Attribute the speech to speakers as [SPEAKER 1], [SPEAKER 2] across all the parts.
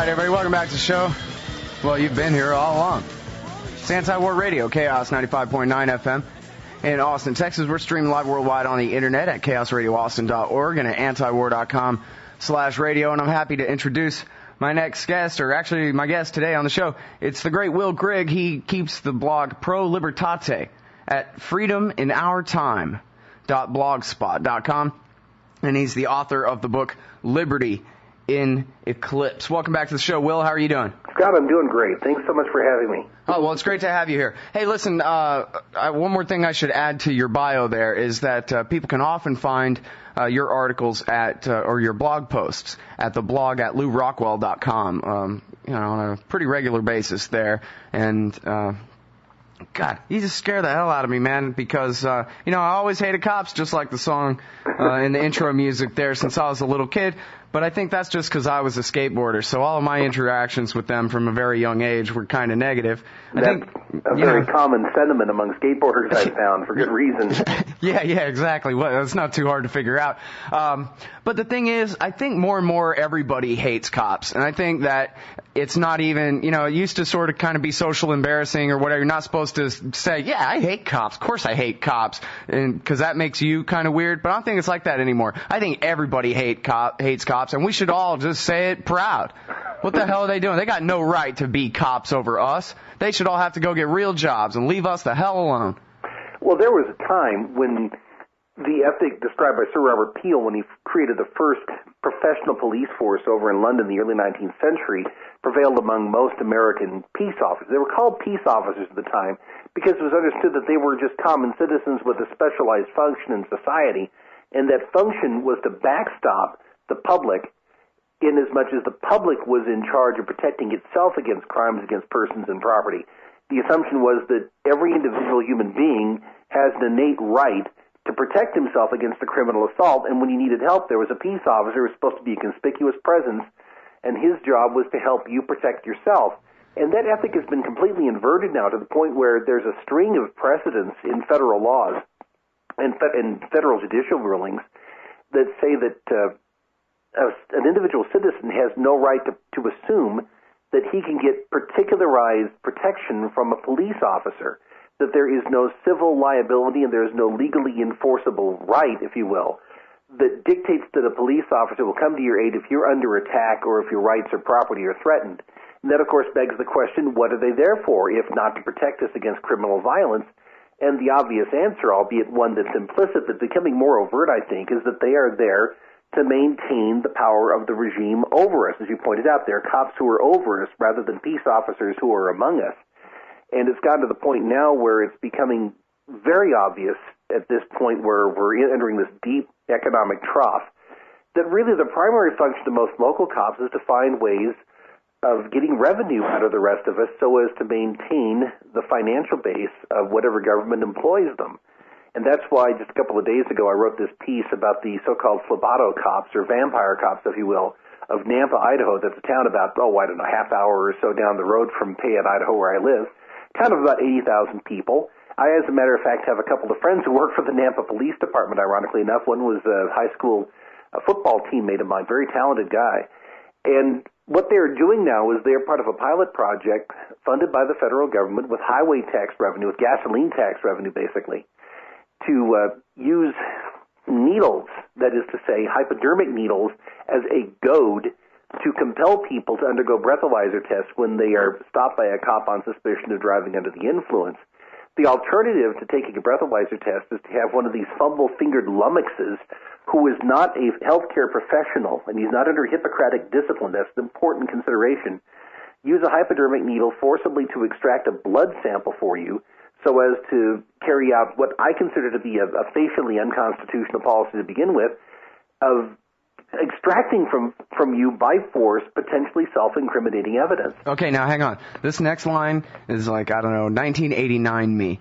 [SPEAKER 1] right, everybody, welcome back to the show. Well, you've been here all along. It's Anti-War Radio, Chaos 95.9 FM. In Austin, Texas, we're streaming live worldwide on the internet at chaosradioaustin.org and at antiwar.com/radio. And I'm happy to introduce my next guest, or actually my guest today on the show. It's the great Will Grigg. He keeps the blog Pro-Libertate at freedominourtime.blogspot.com. And he's the author of the book Liberty in Eclipse. Welcome back to the show, Will. How are you doing?
[SPEAKER 2] Scott, I'm doing great. Thanks so much for having me.
[SPEAKER 1] Oh, well, it's great to have you here. Hey, listen, one more thing I should add to your bio there is that people can often find your articles at, or your blog posts at the blog at LouRockwell.com, on a pretty regular basis there. And, God, you just scare the hell out of me, man, because, I always hated cops, just like the song in the intro music there since I was a little kid. But I think that's just because I was a skateboarder, so all of my interactions with them from a very young age were kind of negative.
[SPEAKER 2] That's a very common sentiment among skateboarders, I found, for good reason.
[SPEAKER 1] Yeah, exactly. Well, it's not too hard to figure out. But the thing is, I think more and more everybody hates cops, and I think that it's not even, it used to sort of kind of be social embarrassing or whatever. You're not supposed to say, yeah, I hate cops. Of course I hate cops, because that makes you kind of weird. But I don't think it's like that anymore. I think everybody hates cops, and we should all just say it proud. What the hell are they doing? They got no right to be cops over us. They should all have to go get real jobs and leave us the hell alone.
[SPEAKER 2] Well, there was a time when the ethic described by Sir Robert Peel when he created the first professional police force over in London in the early 19th century prevailed among most American peace officers. They were called peace officers at the time because it was understood that they were just common citizens with a specialized function in society, and that function was to backstop the public in as much as the public was in charge of protecting itself against crimes against persons and property. The assumption was that every individual human being has an innate right to protect himself against a criminal assault, and when you needed help, there was a peace officer who was supposed to be a conspicuous presence, and his job was to help you protect yourself. And that ethic has been completely inverted now to the point where there's a string of precedents in federal laws and federal judicial rulings that say that an individual citizen has no right to assume that he can get particularized protection from a police officer, that there is no civil liability and there is no legally enforceable right, if you will, that dictates that a police officer will come to your aid if you're under attack or if your rights or property are threatened. And that, of course, begs the question, what are they there for, if not to protect us against criminal violence? And the obvious answer, albeit one that's implicit but becoming more overt, I think, is that they are there to maintain the power of the regime over us. As you pointed out, they're cops who are over us rather than peace officers who are among us. And it's gotten to the point now where it's becoming very obvious at this point where we're entering this deep economic trough that really the primary function of most local cops is to find ways of getting revenue out of the rest of us so as to maintain the financial base of whatever government employs them. And that's why just a couple of days ago I wrote this piece about the so-called phleboto cops, or vampire cops, if you will, of Nampa, Idaho. That's a town about, half hour or so down the road from Payette, Idaho, where I live. Town of about 80,000 people. I, as a matter of fact, have a couple of friends who work for the Nampa Police Department, ironically enough. One was a high school football teammate of mine, very talented guy. And what they're doing now is they're part of a pilot project funded by the federal government with highway tax revenue, with gasoline tax revenue, basically, to use needles, that is to say hypodermic needles, as a goad to compel people to undergo breathalyzer tests when they are stopped by a cop on suspicion of driving under the influence. The alternative to taking a breathalyzer test is to have one of these fumble-fingered lummoxes who is not a healthcare professional, and he's not under Hippocratic discipline. That's an important consideration. Use a hypodermic needle forcibly to extract a blood sample for you so as to carry out what I consider to be a facially unconstitutional policy to begin with, of extracting from you by force potentially self-incriminating evidence.
[SPEAKER 1] Okay, now hang on. This next line is 1989 me.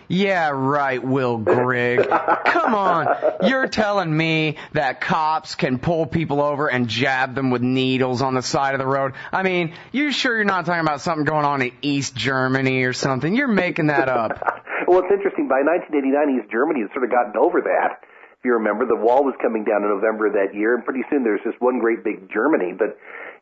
[SPEAKER 1] Yeah, right, Will Grigg. Come on. You're telling me that cops can pull people over and jab them with needles on the side of the road? I mean, you sure you're not talking about something going on in East Germany or something? You're making that up.
[SPEAKER 2] Well, it's interesting. By 1989, East Germany had sort of gotten over that. If you remember, the wall was coming down in November of that year, and pretty soon there's just one great big Germany. But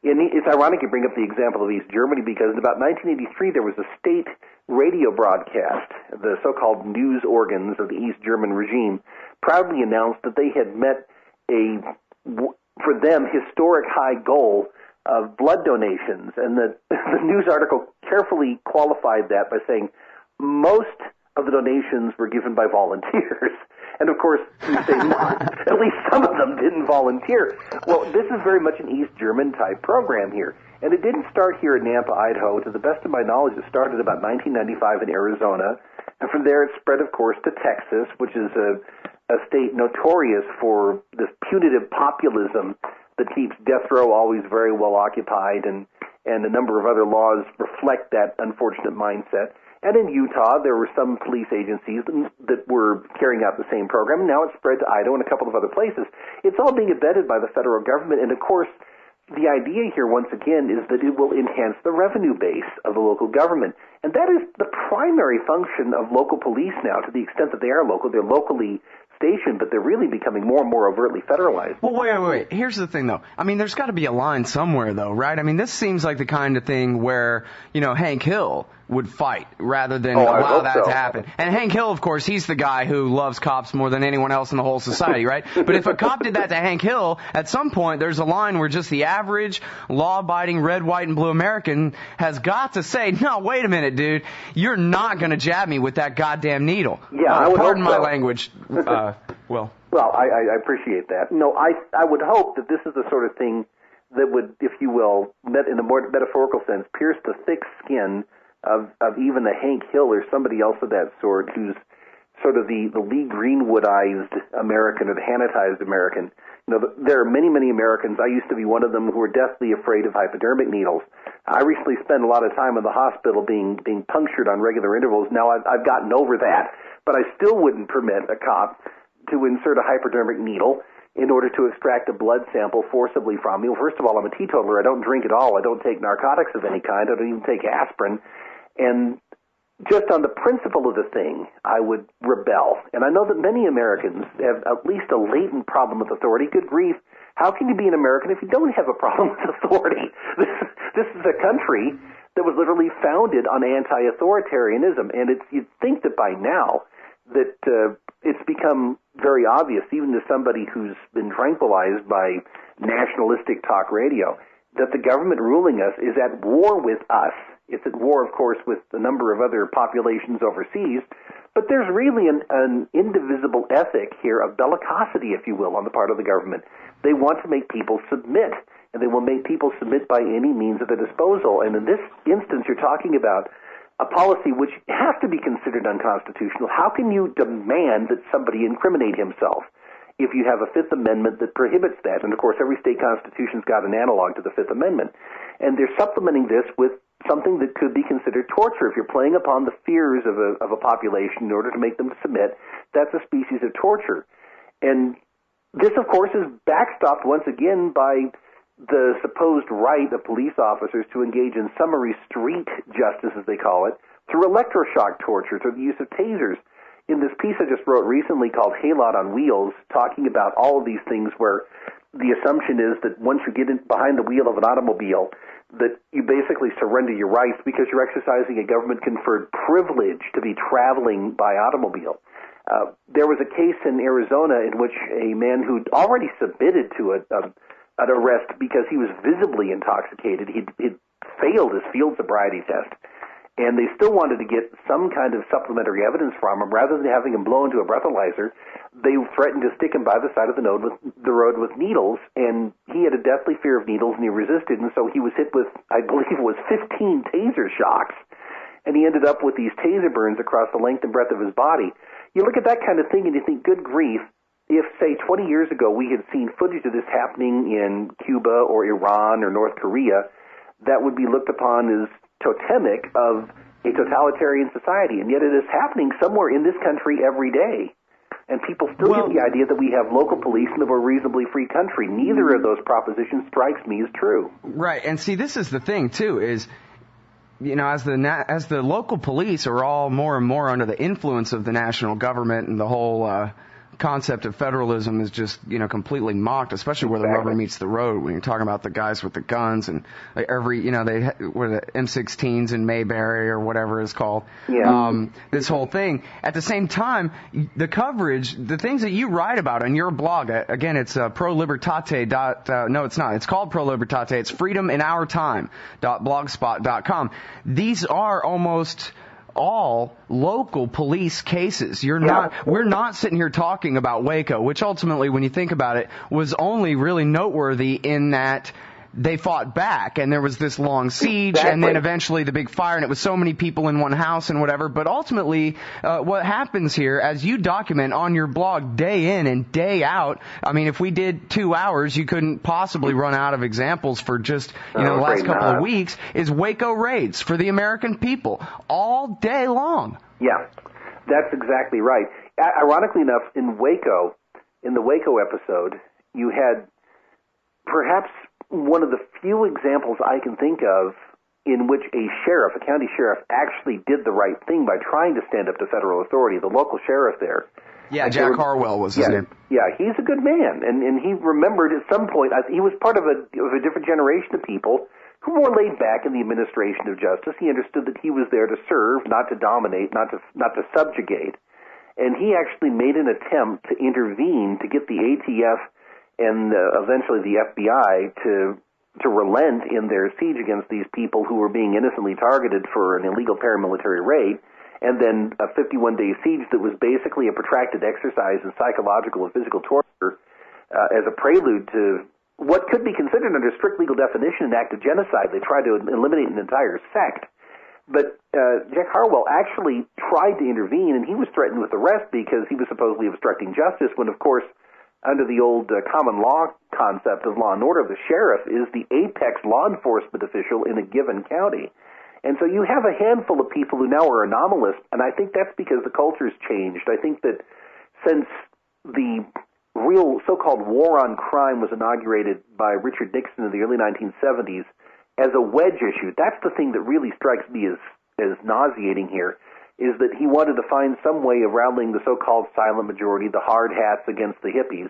[SPEAKER 2] And it's ironic you bring up the example of East Germany because in about 1983 there was a state radio broadcast. The so-called news organs of the East German regime proudly announced that they had met for them, historic high goal of blood donations. And the news article carefully qualified that by saying most of the donations were given by volunteers. And of course, you say, at least some of them didn't volunteer. Well, this is very much an East German type program here. And it didn't start here in Nampa, Idaho. To the best of my knowledge, it started about 1995 in Arizona. And from there it spread, of course, to Texas, which is a state notorious for this punitive populism that keeps death row always very well occupied, and a number of other laws reflect that unfortunate mindset. And in Utah, there were some police agencies that were carrying out the same program, and now it's spread to Idaho and a couple of other places. It's all being abetted by the federal government, and of course, the idea here, once again, is that it will enhance the revenue base of the local government. And that is the primary function of local police now, to the extent that they are local. They're locally stationed, but they're really becoming more and more overtly federalized.
[SPEAKER 1] Well, wait. Here's the thing, though. I mean, there's got to be a line somewhere, though, right? I mean, this seems like the kind of thing where, Hank Hill would fight rather than allow that to happen. And Hank Hill, of course, he's the guy who loves cops more than anyone else in the whole society, right? But if a cop did that to Hank Hill, at some point there's a line where just the average law-abiding red, white, and blue American has got to say, no, wait a minute, dude, you're not going to jab me with that goddamn needle.
[SPEAKER 2] Yeah, I would
[SPEAKER 1] pardon
[SPEAKER 2] hope
[SPEAKER 1] my
[SPEAKER 2] so.
[SPEAKER 1] language. Well,
[SPEAKER 2] I appreciate that. No, I would hope that this is the sort of thing that would, if you will, in a more metaphorical sense, pierce the thick skin of even a Hank Hill or somebody else of that sort who's sort of the Lee Greenwoodized American or the Hannitized American. There are many, many Americans, I used to be one of them, who are deathly afraid of hypodermic needles. I recently spent a lot of time in the hospital being punctured on regular intervals. Now I've gotten over that, but I still wouldn't permit a cop to insert a hypodermic needle in order to extract a blood sample forcibly from me. Well, first of all, I'm a teetotaler. I don't drink at all. I don't take narcotics of any kind. I don't even take aspirin. And just on the principle of the thing, I would rebel. And I know that many Americans have at least a latent problem with authority. Good grief, how can you be an American if you don't have a problem with authority? This is a country that was literally founded on anti-authoritarianism. And you'd think that by now that it's become very obvious, even to somebody who's been tranquilized by nationalistic talk radio, that the government ruling us is at war with us. It's at war, of course, with a number of other populations overseas, but there's really an indivisible ethic here of bellicosity, if you will, on the part of the government. They want to make people submit, and they will make people submit by any means at their disposal. And in this instance, you're talking about a policy which has to be considered unconstitutional. How can you demand that somebody incriminate himself if you have a Fifth Amendment that prohibits that? And, of course, every state constitution's got an analog to the Fifth Amendment. And they're supplementing this with something that could be considered torture. If you're playing upon the fears of a population in order to make them submit, that's a species of torture. And this, of course, is backstopped once again by the supposed right of police officers to engage in summary street justice, as they call it, through electroshock torture, through the use of tasers. In this piece I just wrote recently called Haylot on Wheels, talking about all of these things where the assumption is that once you get behind the wheel of an automobile, that you basically surrender your rights because you're exercising a government-conferred privilege to be traveling by automobile. There was a case in Arizona in which a man who'd already submitted to an arrest because he was visibly intoxicated. He'd failed his field sobriety test, and they still wanted to get some kind of supplementary evidence from him. Rather than having him blown to a breathalyzer, they threatened to stick him by the side of the road with needles, and he had a deathly fear of needles, and he resisted, and so he was hit with, I believe it was 15 taser shocks, and he ended up with these taser burns across the length and breadth of his body. You look at that kind of thing, and you think, good grief, if, say, 20 years ago we had seen footage of this happening in Cuba or Iran or North Korea, that would be looked upon as totemic of a totalitarian society, and yet it is happening somewhere in this country every day. And people still get the idea that we have local police and that we're a reasonably free country. Neither of those propositions strikes me as true.
[SPEAKER 1] Right, and see, this is the thing, too, is, as the local police are all more and more under the influence of the national government and the whole concept of federalism is just, completely mocked, especially where the rubber meets the road, when you're talking about the guys with the guns and they were the M16s in Mayberry or whatever it's called.
[SPEAKER 2] Yeah.
[SPEAKER 1] This whole thing. At the same time, the coverage, the things that you write about on your blog, again, it's Pro-Libertate. No, it's not. It's called Pro-Libertate. It's freedominourtime.blogspot.com. These are almost all local police cases. We're not sitting here talking about Waco, which ultimately, when you think about it, was only really noteworthy in that they fought back, and there was this long siege, and then eventually the big fire, and it was so many people in one house and whatever. But ultimately, what happens here, as you document on your blog day in and day out, I mean, if we did 2 hours, you couldn't possibly run out of examples for just, the last couple of weeks, is Waco raids for the American people all day long.
[SPEAKER 2] Yeah, that's exactly right. Ironically enough, in the Waco episode, you had perhaps one of the few examples I can think of in which a county sheriff, actually did the right thing by trying to stand up to federal authority. The local sheriff there.
[SPEAKER 1] Yeah, Jack Harwell was his name.
[SPEAKER 2] Yeah, he's a good man, and he remembered at some point, he was part of a different generation of people who were more laid back in the administration of justice. He understood that he was there to serve, not to dominate, not to subjugate. And he actually made an attempt to intervene to get the ATF and eventually the FBI to relent in their siege against these people who were being innocently targeted for an illegal paramilitary raid, and then a 51-day siege that was basically a protracted exercise in psychological and physical torture as a prelude to what could be considered under strict legal definition an act of genocide. They tried to eliminate an entire sect. But Jack Harwell actually tried to intervene, and he was threatened with arrest because he was supposedly obstructing justice when, of course, under the old common law concept of law and order, the sheriff is the apex law enforcement official in a given county. And so you have a handful of people who now are anomalous, and I think that's because the culture's changed. I think that since the real so-called war on crime was inaugurated by Richard Nixon in the early 1970s as a wedge issue, that's the thing that really strikes me as nauseating here, is that he wanted to find some way of rallying the so-called silent majority, the hard hats against the hippies.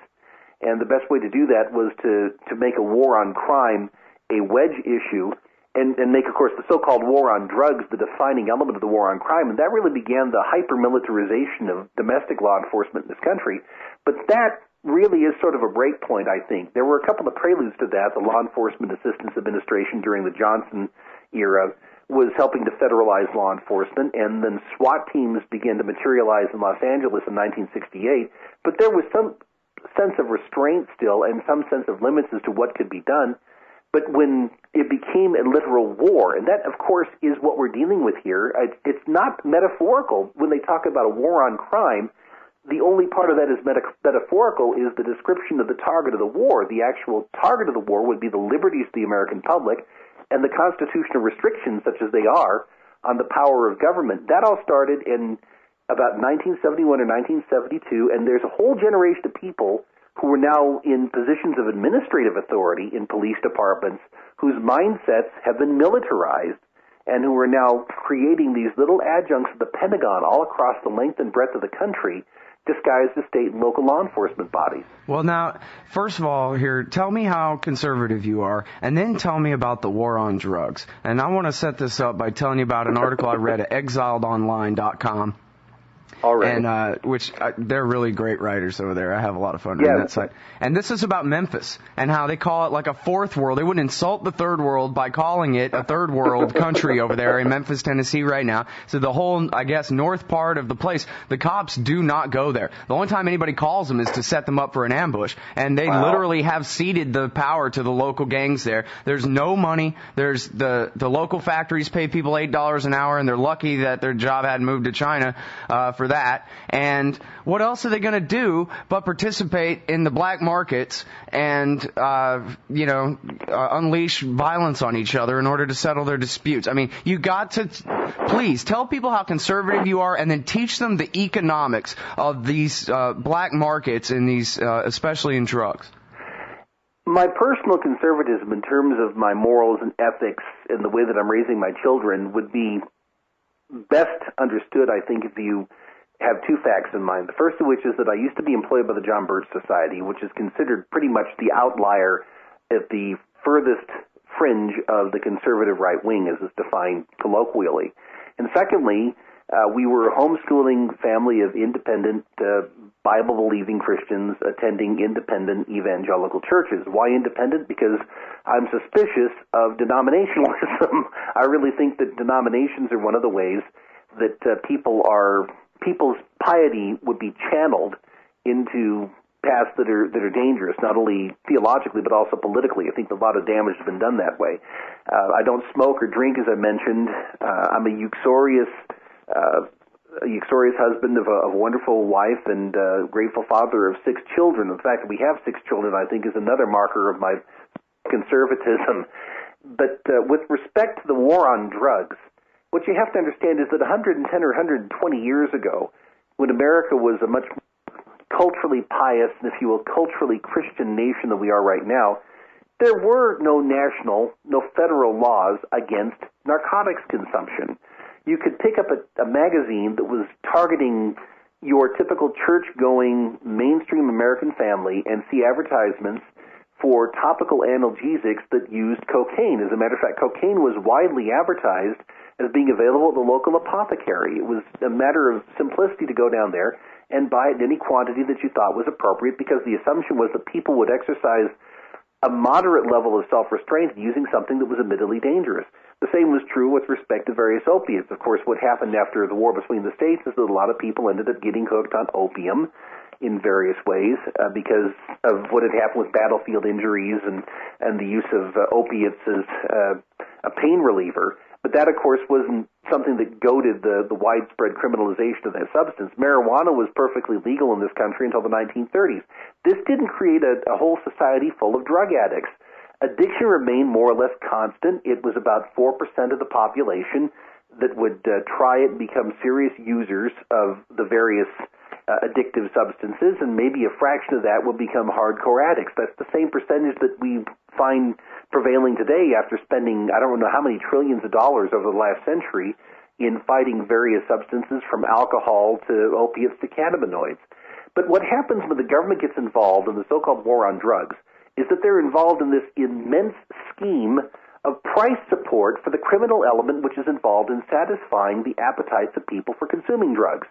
[SPEAKER 2] And the best way to do that was to make a war on crime a wedge issue and make, of course, the so-called war on drugs the defining element of the war on crime. And that really began the hyper-militarization of domestic law enforcement in this country. But that really is sort of a break point, I think. There were a couple of preludes to that. The Law Enforcement Assistance Administration during the Johnson era was helping to federalize law enforcement, and then SWAT teams began to materialize in Los Angeles in 1968. But there was some sense of restraint still and some sense of limits as to what could be done. But when it became a literal war, and that, of course, is what we're dealing with here, it's not metaphorical. When they talk about a war on crime, the only part of that is metaphorical is the description of the target of the war. The actual target of the war would be the liberties of the American public and the constitutional restrictions, such as they are, on the power of government. That all started in about 1971 or 1972, and there's a whole generation of people who are now in positions of administrative authority in police departments whose mindsets have been militarized and who are now creating these little adjuncts of the Pentagon all across the length and breadth of the country, disguised as state and local law enforcement bodies.
[SPEAKER 1] Well, now, first of all, here, tell me how conservative you are, and then tell me about the war on drugs. And I want to set this up by telling you about an article I read at exiledonline.com.
[SPEAKER 2] All right.
[SPEAKER 1] And they're really great writers over there. I have a lot of fun reading that site. And this is about Memphis and how they call it like a fourth world. They wouldn't insult the third world by calling it a third world country over there in Memphis, Tennessee right now. So the whole, I guess, north part of the place, the cops do not go there. The only time anybody calls them is to set them up for an ambush. And they literally have ceded the power to the local gangs there. There's no money. There's the local factories pay people $8 an hour, and they're lucky that their job hadn't moved to China for that. And what else are they going to do but participate in the black markets and, unleash violence on each other in order to settle their disputes? I mean, you got to, please, tell people how conservative you are and then teach them the economics of these black markets in these, especially in drugs.
[SPEAKER 2] My personal conservatism in terms of my morals and ethics and the way that I'm raising my children would be best understood, I think, if you have two facts in mind. The first of which is that I used to be employed by the John Birch Society, which is considered pretty much the outlier at the furthest fringe of the conservative right wing, as is defined colloquially. And secondly, we were a homeschooling family of independent, Bible-believing Christians attending independent evangelical churches. Why independent? Because I'm suspicious of denominationalism. I really think that denominations are one of the ways that people's piety would be channeled into paths that are dangerous, not only theologically but also politically. I think a lot of damage has been done that way. I don't smoke or drink, as I mentioned. I'm a uxorious husband of a wonderful wife and grateful father of 6 children. The fact that we have 6 children, I think, is another marker of my conservatism. But with respect to the war on drugs, what you have to understand is that 110 or 120 years ago, when America was a much culturally pious and, if you will, culturally Christian nation than we are right now, there were no federal laws against narcotics consumption. You could pick up a magazine that was targeting your typical church-going mainstream American family and see advertisements for topical analgesics that used cocaine. As a matter of fact, cocaine was widely advertised as being available at the local apothecary. It was a matter of simplicity to go down there and buy it in any quantity that you thought was appropriate, because the assumption was that people would exercise a moderate level of self-restraint using something that was admittedly dangerous. The same was true with respect to various opiates. Of course, what happened after the war between the states is that a lot of people ended up getting hooked on opium in various ways because of what had happened with battlefield injuries and the use of opiates as a pain reliever. But that, of course, wasn't something that goaded the widespread criminalization of that substance. Marijuana was perfectly legal in this country until the 1930s. This didn't create a whole society full of drug addicts. Addiction remained more or less constant. It was about 4% of the population that would try it and become serious users of the various addictive substances, and maybe a fraction of that will become hardcore addicts. That's the same percentage that we find prevailing today after spending, I don't know how many trillions of dollars over the last century in fighting various substances from alcohol to opiates to cannabinoids. But what happens when the government gets involved in the so-called war on drugs is that they're involved in this immense scheme of price support for the criminal element which is involved in satisfying the appetites of people for consuming drugs.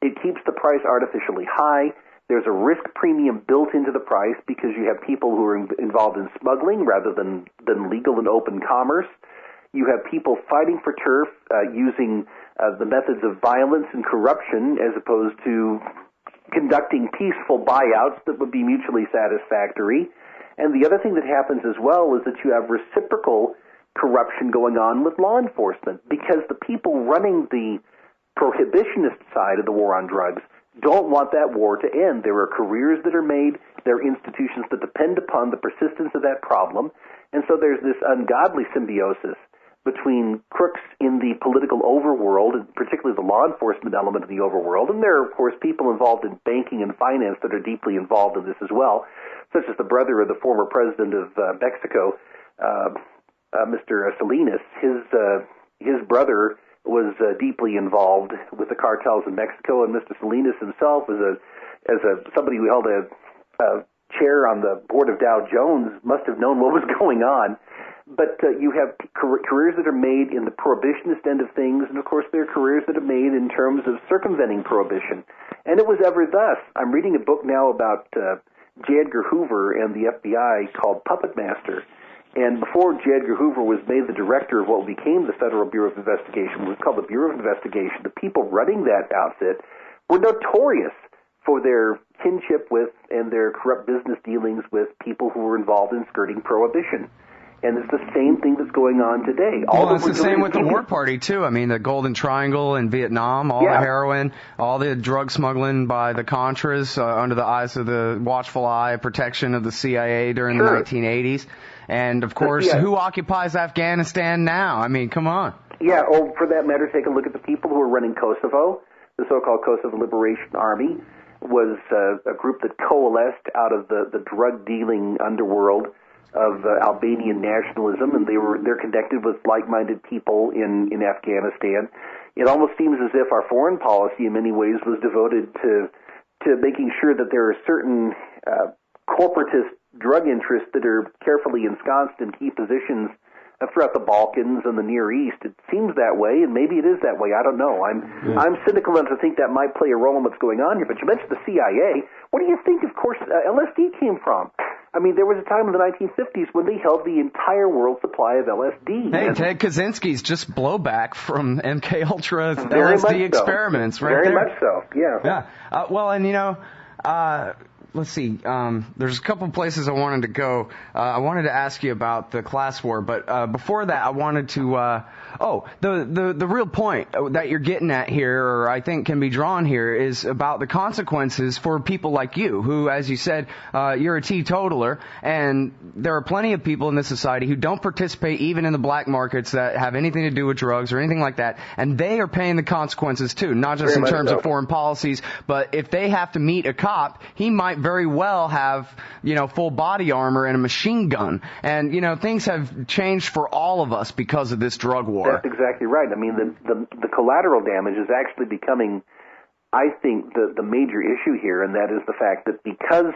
[SPEAKER 2] It keeps the price artificially high. There's a risk premium built into the price because you have people who are involved in smuggling rather than legal and open commerce. You have people fighting for turf using the methods of violence and corruption as opposed to conducting peaceful buyouts that would be mutually satisfactory. And the other thing that happens as well is that you have reciprocal corruption going on with law enforcement, because the people running the prohibitionist side of the war on drugs don't want that war to end. There are careers that are made, there are institutions that depend upon the persistence of that problem, and so there's this ungodly symbiosis between crooks in the political overworld, and particularly the law enforcement element of the overworld, and there are, of course, people involved in banking and finance that are deeply involved in this as well, such as the brother of the former president of Mexico, Mr. Salinas. His brother was deeply involved with the cartels in Mexico, and Mr. Salinas himself, as somebody who held a chair on the board of Dow Jones, must have known what was going on. But you have careers that are made in the prohibitionist end of things, and of course there are careers that are made in terms of circumventing prohibition. And it was ever thus. I'm reading a book now about J. Edgar Hoover and the FBI called Puppet Master. And before J. Edgar Hoover was made the director of what became the Federal Bureau of Investigation, was called the Bureau of Investigation, the people running that outfit were notorious for their kinship with and their corrupt business dealings with people who were involved in skirting prohibition. And it's the same thing that's going on today.
[SPEAKER 1] Well, it's the same with the war party, too. I mean, the Golden Triangle in Vietnam, all the heroin, all the drug smuggling by the Contras under the eyes of the watchful eye protection of the CIA during the 1980s. And, of course, who occupies Afghanistan now? I mean, come on.
[SPEAKER 2] Yeah, or for that matter, take a look at the people who are running Kosovo. The so-called Kosovo Liberation Army was a group that coalesced out of the drug-dealing underworld of Albanian nationalism, and they're connected with like-minded people in Afghanistan. it almost seems as if our foreign policy in many ways was devoted to making sure that there are certain corporatist drug interests that are carefully ensconced in key positions throughout the Balkans and the Near East. It seems that way, and maybe it is that way. I don't know. I'm cynical enough to think that might play a role in what's going on here. But you mentioned the CIA. What do you think, of course, LSD came from? I mean, there was a time in the 1950s when they held the entire world supply of LSD.
[SPEAKER 1] Hey, Ted Kaczynski's just blowback from MK Ultra LSD experiments, right there.
[SPEAKER 2] Very much so, yeah.
[SPEAKER 1] Yeah. Well, and let's see. There's a couple places I wanted to go. I wanted to ask you about the class war, but before that, I wanted to. The real point that you're getting at here, or I think can be drawn here, is about the consequences for people like you, who, as you said, you're a teetotaler, and there are plenty of people in this society who don't participate even in the black markets that have anything to do with drugs or anything like that, and they are paying the consequences too, not just in terms of foreign policies, but if they have to meet a cop, he might very well have, full body armor and a machine gun. And, things have changed for all of us because of this drug war.
[SPEAKER 2] That's exactly right. I mean, the collateral damage is actually becoming, I think, the major issue here, and that is the fact that because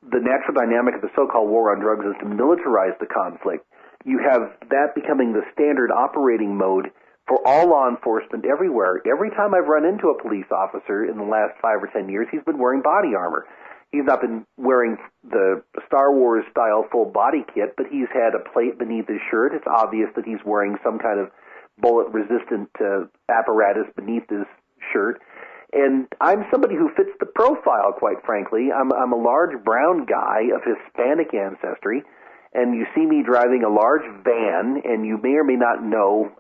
[SPEAKER 2] the natural dynamic of the so-called war on drugs is to militarize the conflict, you have that becoming the standard operating mode for all law enforcement everywhere. Every time I've run into a police officer in the last 5 or 10 years, he's been wearing body armor. He's not been wearing the Star Wars-style full body kit, but he's had a plate beneath his shirt. It's obvious that he's wearing some kind of bullet-resistant apparatus beneath his shirt. And I'm somebody who fits the profile, quite frankly. I'm a large brown guy of Hispanic ancestry, and you see me driving a large van, and you may or may not know,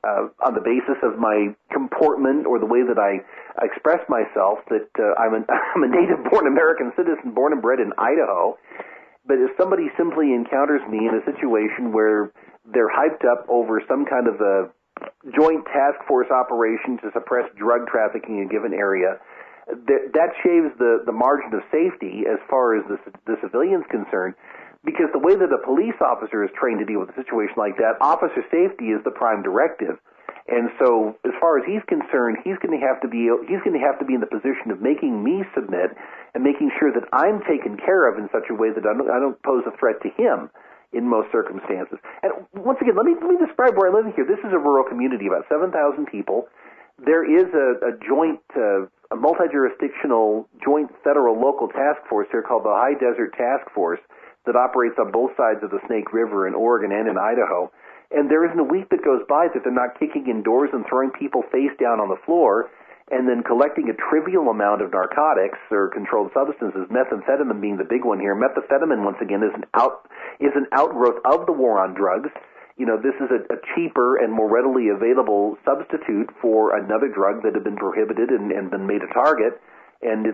[SPEAKER 2] on the basis of my comportment or the way that I express myself, that I'm a native-born American citizen, born and bred in Idaho. But if somebody simply encounters me in a situation where they're hyped up over some kind of a joint task force operation to suppress drug trafficking in a given area, that shaves the margin of safety as far as the civilian's concerned. Because the way that a police officer is trained to deal with a situation like that, officer safety is the prime directive. And so, as far as he's concerned, he's going to have to be in the position of making me submit and making sure that I'm taken care of in such a way that I don't pose a threat to him in most circumstances. And once again, let me describe where I live here. This is a rural community, about 7,000 people. There is a joint, a multi-jurisdictional joint federal-local task force here called the High Desert Task Force that operates on both sides of the Snake River in Oregon and in Idaho. And there isn't a week that goes by that they're not kicking in doors and throwing people face down on the floor and then collecting a trivial amount of narcotics or controlled substances, methamphetamine being the big one here. Methamphetamine, once again, is an outgrowth of the war on drugs. This is a cheaper and more readily available substitute for another drug that had been prohibited and been made a target. And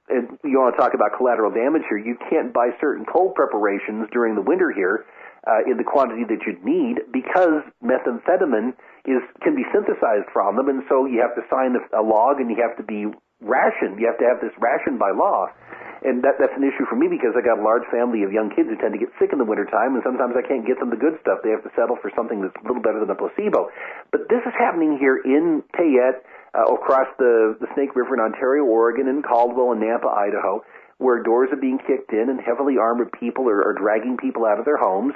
[SPEAKER 2] and you want to talk about collateral damage here. You can't buy certain cold preparations during the winter here in the quantity that you'd need because methamphetamine can be synthesized from them, and so you have to sign a log and you have to be rationed. You have to have this rationed by law. And that's an issue for me because I got a large family of young kids who tend to get sick in the wintertime, and sometimes I can't get them the good stuff. They have to settle for something that's a little better than a placebo. But this is happening here in Payette, across the Snake River in Ontario, Oregon, in Caldwell and Nampa, Idaho, where doors are being kicked in and heavily armored people are dragging people out of their homes.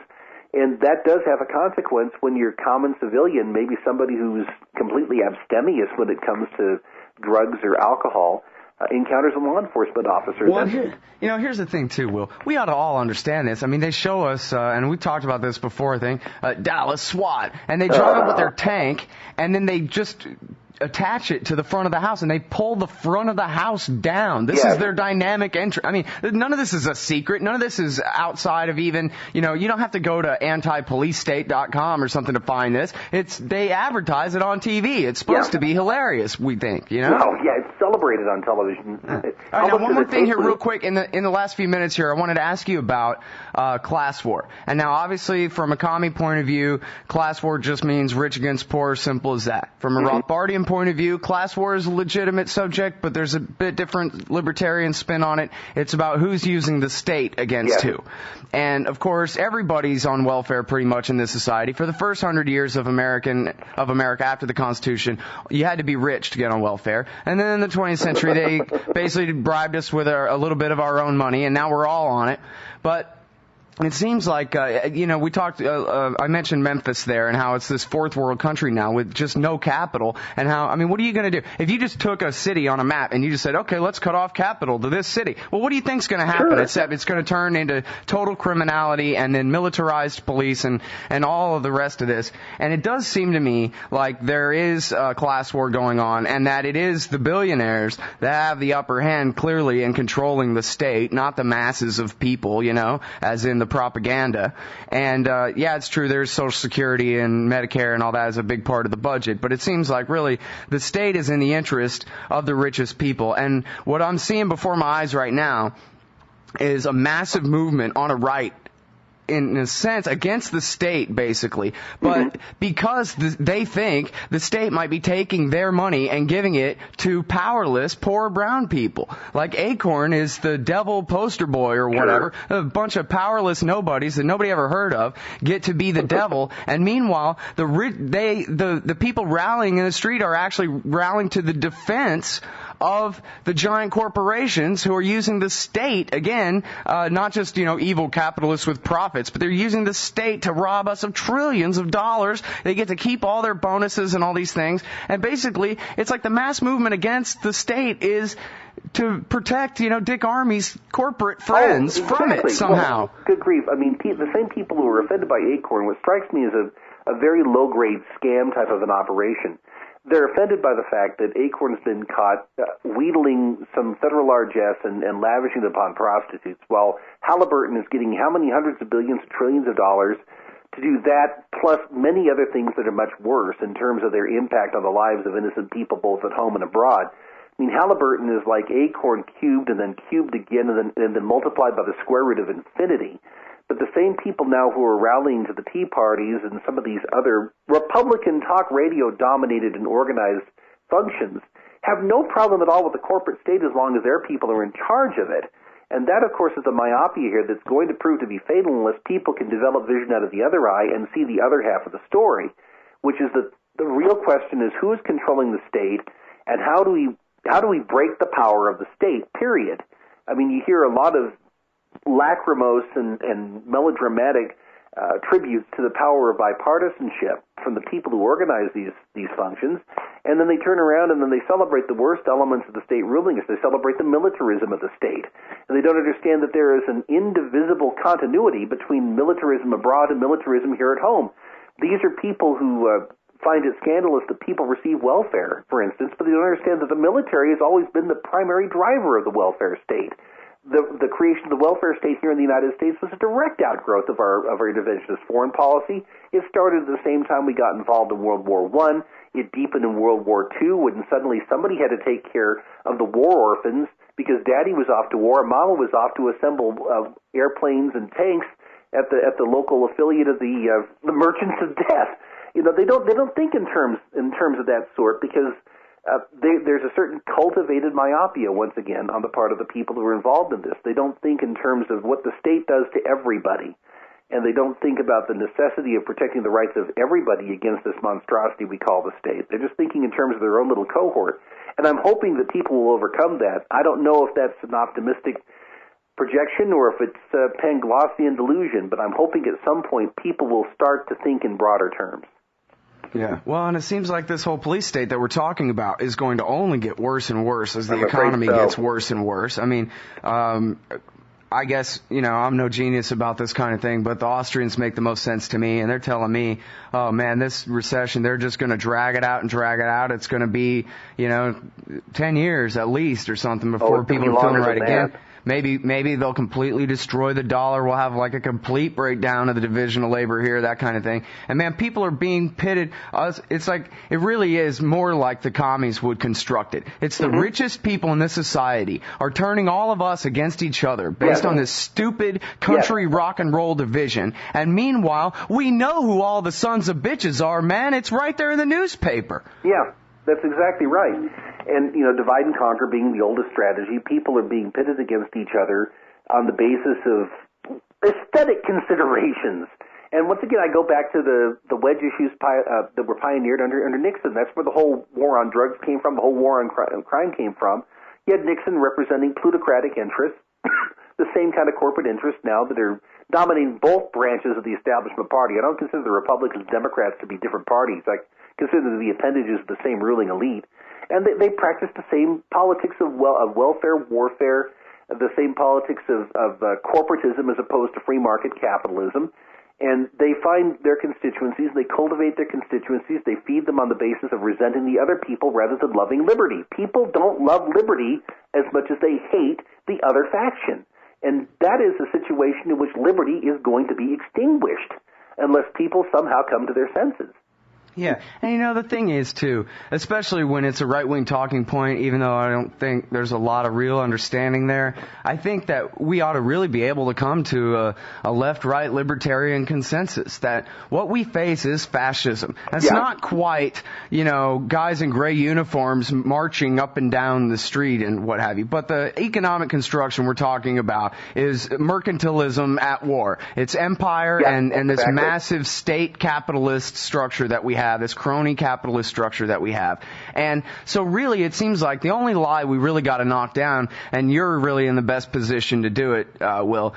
[SPEAKER 2] And that does have a consequence when you're a common civilian, maybe somebody who's completely abstemious when it comes to drugs or alcohol, encounters a law enforcement officer.
[SPEAKER 1] Well, here's the thing, too, Will. We ought to all understand this. I mean, they show us, and we talked about this before, I think, Dallas SWAT, and they drive up with their tank, and then they just attach it to the front of the house, and they pull the front of the house down. This is their dynamic entry. I mean, none of this is a secret. None of this is outside of even, you don't have to go to antipolicestate.com or something to find this. They advertise it on TV. It's supposed to be hilarious, we think,
[SPEAKER 2] Oh, yeah, it's celebrated on television.
[SPEAKER 1] All right, now, one more thing here real quick. In the last few minutes here, I wanted to ask you about class war. And now, obviously, from a commie point of view, class war just means rich against poor, simple as that. From a Rothbardian point of view, class war is a legitimate subject, but there's a bit different libertarian spin on it. It's about who's using the state against who. And, of course, everybody's on welfare pretty much in this society. For the first 100 years of America after the Constitution, you had to be rich to get on welfare. And then in the 20th century, they basically bribed us with a little bit of our own money, and now we're all on it. But it seems like, we talked, I mentioned Memphis there and how it's this fourth world country now with just no capital and how, what are you going to do? If you just took a city on a map and you just said, okay, let's cut off capital to this city. Well, what do you think's going to happen?
[SPEAKER 2] Sure.
[SPEAKER 1] It's going to turn into total criminality and then militarized police and all of the rest of this. And it does seem to me like there is a class war going on and that it is the billionaires that have the upper hand clearly in controlling the state, not the masses of people, as in the propaganda. And it's true, there's Social Security and Medicare and all that is a big part of the budget, but it seems like really the state is in the interest of the richest people. And what I'm seeing before my eyes right now is a massive movement on a right, in a sense, against the state, basically. But because they think the state might be taking their money and giving it to powerless, poor brown people. Like Acorn is the devil poster boy or whatever. A bunch of powerless nobodies that nobody ever heard of get to be the devil. And meanwhile, the people rallying in the street are actually rallying to the defense of the giant corporations who are using the state, again, not just, evil capitalists with profits, but they're using the state to rob us of trillions of dollars. They get to keep all their bonuses and all these things. And basically, it's like the mass movement against the state is to protect, Dick Armey's corporate friends from it somehow.
[SPEAKER 2] Well, good grief. The same people who are offended by Acorn, what strikes me as a very low-grade scam type of an operation. They're offended by the fact that Acorn's been caught wheedling some federal largesse and lavishing it upon prostitutes, while Halliburton is getting how many hundreds of billions, trillions of dollars to do that, plus many other things that are much worse in terms of their impact on the lives of innocent people both at home and abroad. Halliburton is like Acorn cubed and then cubed again and then multiplied by the square root of infinity. But the same people now who are rallying to the Tea Parties and some of these other Republican talk radio dominated and organized functions have no problem at all with the corporate state as long as their people are in charge of it. And that, of course, is the myopia here that's going to prove to be fatal unless people can develop vision out of the other eye and see the other half of the story, which is that the real question is who is controlling the state and how do we break the power of the state, period. You hear a lot of lachrymose and melodramatic tributes to the power of bipartisanship from the people who organize these functions, and then they turn around and then they celebrate the worst elements of the state ruling. They celebrate the militarism of the state, and they don't understand that there is an indivisible continuity between militarism abroad and militarism here at home. These are people who find it scandalous that people receive welfare, for instance, but they don't understand that the military has always been the primary driver of the welfare state. The creation of the welfare state here in the United States was a direct outgrowth of our interventionist foreign policy. It started at the same time we got involved in World War I. It deepened in World War II when suddenly somebody had to take care of the war orphans because Daddy was off to war, Mama was off to assemble airplanes and tanks at the local affiliate of the Merchants of Death. They don't think in terms of that sort because there's a certain cultivated myopia, once again, on the part of the people who are involved in this. They don't think in terms of what the state does to everybody, and they don't think about the necessity of protecting the rights of everybody against this monstrosity we call the state. They're just thinking in terms of their own little cohort, and I'm hoping that people will overcome that. I don't know if that's an optimistic projection or if it's Panglossian delusion, but I'm hoping at some point people will start to think in broader terms.
[SPEAKER 1] Yeah. Well, and it seems like this whole police state that we're talking about is going to only get worse and worse as the economy gets worse and worse. I guess, I'm no genius about this kind of thing, but the Austrians make the most sense to me, and they're telling me, oh man, this recession, they're just going to drag it out and drag it out. It's going to be, 10 years at least or something before people are feeling right again. Maybe they'll completely destroy the dollar. We'll have like a complete breakdown of the division of labor here, that kind of thing. And man, people are being pitted. It's like, it really is more like the commies would construct it. It's the richest people in this society are turning all of us against each other based on this stupid country rock and roll division. And meanwhile, we know who all the sons of bitches are, man. It's right there in the newspaper.
[SPEAKER 2] Yeah. That's exactly right. And, divide and conquer being the oldest strategy, people are being pitted against each other on the basis of aesthetic considerations. And once again, I go back to the wedge issues that were pioneered under Nixon. That's where the whole war on drugs came from, the whole war on crime came from. You had Nixon representing plutocratic interests, the same kind of corporate interests now that are dominating both branches of the establishment party. I don't consider the Republicans and Democrats to be different parties. I consider them the appendages of the same ruling elite. And they practice the same politics of welfare, warfare, the same politics of corporatism as opposed to free market capitalism. And they find their constituencies, they cultivate their constituencies, they feed them on the basis of resenting the other people rather than loving liberty. People don't love liberty as much as they hate the other faction. And that is a situation in which liberty is going to be extinguished unless people somehow come to their senses.
[SPEAKER 1] Yeah, and the thing is, too, especially when it's a right-wing talking point, even though I don't think there's a lot of real understanding there, I think that we ought to really be able to come to a left-right libertarian consensus that what we face is fascism. It's not quite, guys in gray uniforms marching up and down the street and what have you, but the economic construction we're talking about is mercantilism at war. It's empire and this massive state capitalist structure that we have. This crony capitalist structure that we have. And so really it seems like the only lie we really got to knock down, and you're really in the best position to do it, Will,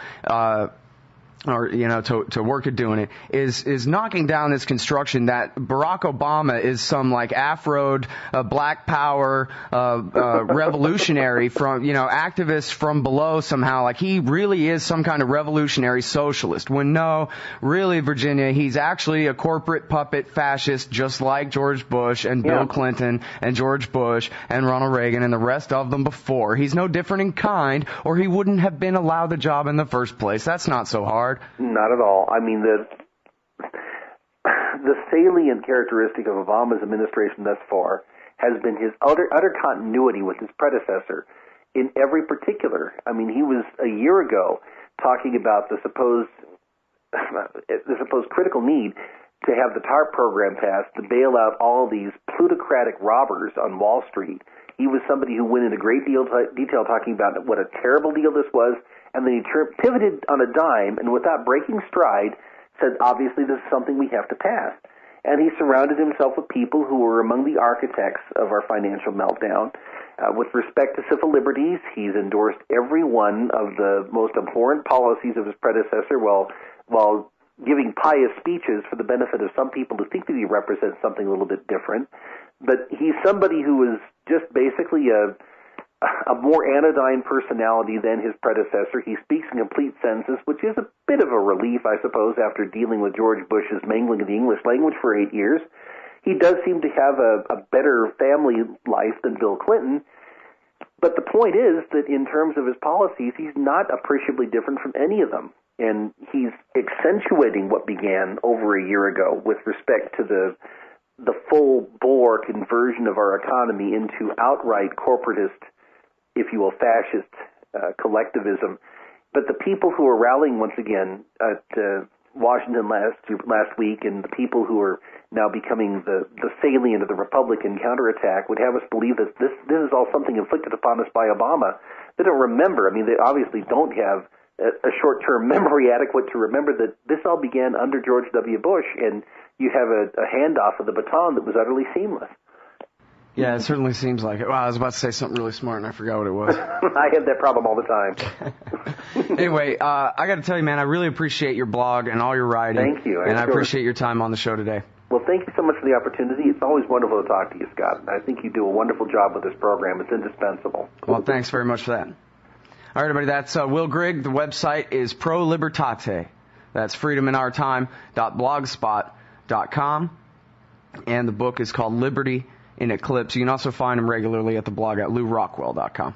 [SPEAKER 1] to work at doing it, is knocking down this construction that Barack Obama is some Afroed, black power, revolutionary from, activist from below somehow. He really is some kind of revolutionary socialist. When no, really, Virginia, he's actually a corporate puppet fascist just like George Bush and Bill Clinton and George Bush and Ronald Reagan and the rest of them before. He's no different in kind, or he wouldn't have been allowed the job in the first place. That's not so hard.
[SPEAKER 2] Not at all. I mean, the salient characteristic of Obama's administration thus far has been his utter continuity with his predecessor in every particular. I mean, he was a year ago talking about the supposed critical need to have the TARP program passed to bail out all these plutocratic robbers on Wall Street. He was somebody who went into great detail talking about what a terrible deal this was, and then he pivoted on a dime and without breaking stride said, obviously this is something we have to pass. And he surrounded himself with people who were among the architects of our financial meltdown. With respect to civil liberties, he's endorsed every one of the most abhorrent policies of his predecessor while giving pious speeches for the benefit of some people who think that he represents something a little bit different. But he's somebody who is just basically a more anodyne personality than his predecessor. He speaks in complete sentences, which is a bit of a relief, I suppose, after dealing with George Bush's mangling of the English language for 8 years. He does seem to have a better family life than Bill Clinton. But the point is that in terms of his policies, he's not appreciably different from any of them. And he's accentuating what began over a year ago with respect to the full-bore conversion of our economy into outright corporatist, if you will, fascist collectivism. But the people who are rallying once again at Washington last week, and the people who are now becoming the salient of the Republican counterattack, would have us believe that this is all something inflicted upon us by Obama. They don't remember. I mean, they obviously don't have a short-term memory adequate to remember that this all began under George W. Bush, and you have a handoff of the baton that was utterly seamless.
[SPEAKER 1] Yeah, it certainly seems like it. Wow, I was about to say something really smart, and I forgot what it was.
[SPEAKER 2] I have that problem all the time.
[SPEAKER 1] Anyway, I got to tell you, man, I really appreciate your blog and all your writing.
[SPEAKER 2] Thank you.
[SPEAKER 1] And I appreciate your time on the show today.
[SPEAKER 2] Well, thank you so much for the opportunity. It's always wonderful to talk to you, Scott. I think you do a wonderful job with this program. It's indispensable.
[SPEAKER 1] Well, thanks very much for that. All right, everybody, that's Will Grigg. The website is Pro-Libertate. That's freedominourtime.blogspot.com. And the book is called Liberty in Eclipse. You can also find him regularly at the blog at LouRockwell.com.